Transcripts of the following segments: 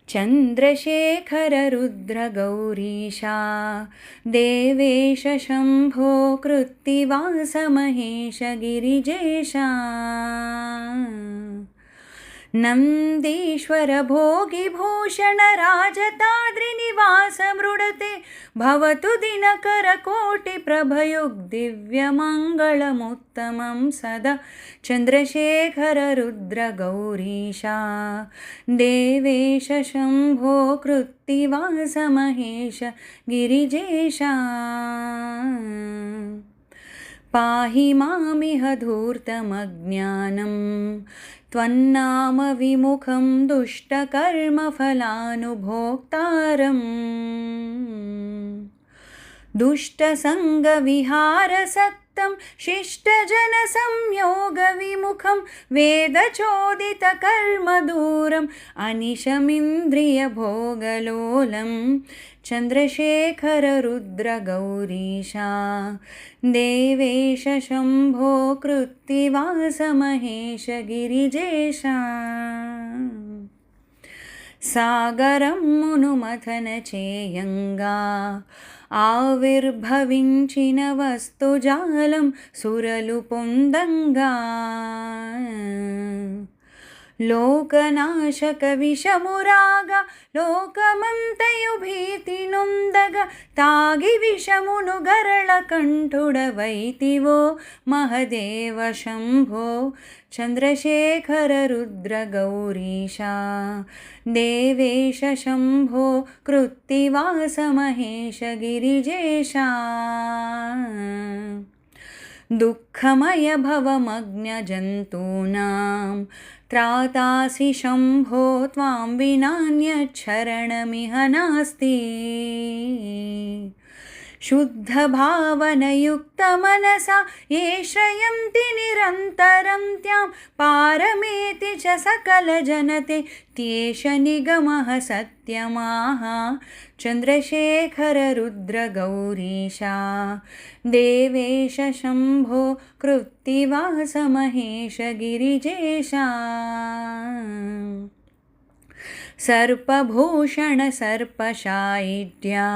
चन्द्रशेखररुद्रगौरीशा देवेश शम्भो कृत्तिवास महेश गिरिजेशा नन्दीश्वर भोगिभूषण राजताद्रिनिवास मृडते भवतु दिनकरकोटिप्रभयुग्दिव्यमङ्गलमुत्तमं सदा चन्द्रशेखररुद्रगौरीशा देवेश शम्भो कृत्तिवास महेश गिरिजेशा पाहि मामिह धूर्तमज्ञानं त्वन्नाम विमुखं दुष्टकर्मफलानुभोक्तारम् दुष्टसङ्गविहारसक्तं शिष्टजनसंयोगविमुखं वेदचोदितकर्मदूरम् अनिशमिन्द्रियभोगलोलं चन्द्रशेखररुद्रगौरीशा देवेश शम्भो कृत्तिवास महेश गिरिजेशा सागरं मुनुमथन चेयंगा आविर्भविंचिन वस्तुजालं सुरलु పొందంగా లోకనాశక విషమురాగ లోకమంతయు భీతి నొందగ తాగి విషమును గరళ కంఠుడవైతివో మహదేవ శంభో చంద్రశేఖర రుద్ర గౌరీశా దేవేశ శంభో కృత్తివాస మహేశ గిరిజేశా दुःखमय भवमग्नजन्तूनां त्रातासि शम्भो त्वां विनान्यच्छरणमिह नास्ति शुद्धभावनयुक्तमनसा ये श्रयन्ति निरन्तरं त्वां पारमेति च सकलजनते त्येष निगमः सत्यमाः चन्द्रशेखररुद्रगौरीशा देवेश शम्भो कृत्तिवास महेश गिरिजेशा सर्पभूषण सर्पशायिड्या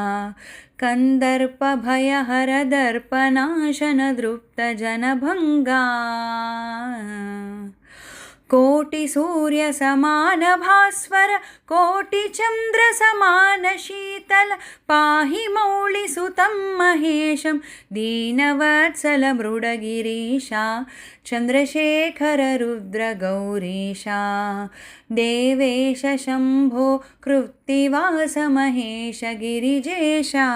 कन्दर्पभयहर दर्पनाशन दृप्तजनभङ्गा कोटिसूर्यसमान भास्वर कोटिचन्द्रसमान शीतल पाहि मौलिसुतं महेशं दीनवत्सल मृडगिरीशा चन्द्रशेखर रुद्रगौरीशा देवेश शम्भो कृत्तिवास महेश गिरिजेशा।